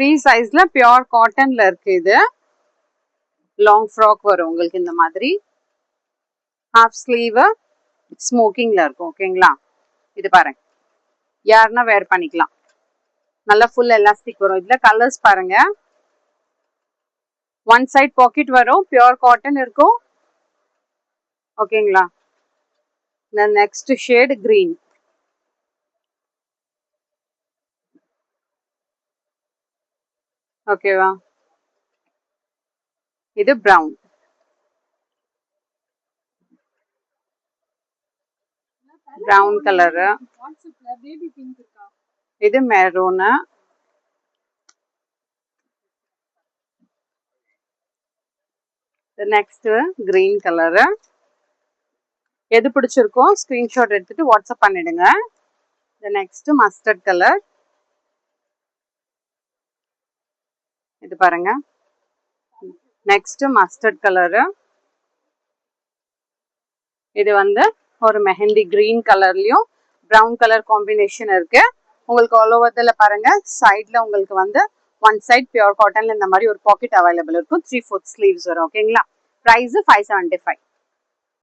Free சைஸ்ல pure காட்டன்ல இருக்கு. இது லாங் ஃப்ராக் வரும் உங்களுக்கு இந்த மாதிரி. ஹாஃப் ஸ்லீவ் ஸ்மோக்கிங்ல இருக்கும். ஓகேங்களா, இது பாருங்க, யாருன்னா வேர் பண்ணிக்கலாம். நல்லா ஃபுல் எலாஸ்டிக் வரும். இதுல கலர்ஸ் பாருங்க. ஒன் சைட் பாக்கெட் வரும், பியூர் காட்டன் இருக்கும். ஓகேங்களா, நெக்ஸ்ட் ஷேட் கிரீன். ஓகேவா, இது பிரவுன். Brown colour. இது மெரூனு. Next green colour. எது பிடிச்சிருக்கோ ஸ்கிரீன்ஷாட் எடுத்துட்டு வாட்ஸ்அப் பண்ணிடுங்க. Next mustard colour. இது பாருங்க, நெக்ஸ்ட் மஸ்டர்ட் கலரு. இது வந்து ஒரு மெஹந்தி கிரீன் கலர்லயும் பிரவுன் கலர் காம்பினேஷன் இருக்கு. உங்களுக்கு ஆல் ஓவர்ல பாருங்க, சைட்ல உங்களுக்கு வந்து ஒன் சைட் பியூர் காட்டன்ல இந்த மாதிரி ஒரு பாக்கெட் அவைலபிள் இருக்கும். 3/4 ஸ்லீவ்ஸ் வரும். ஓகேங்களா, பிரைஸ் 575.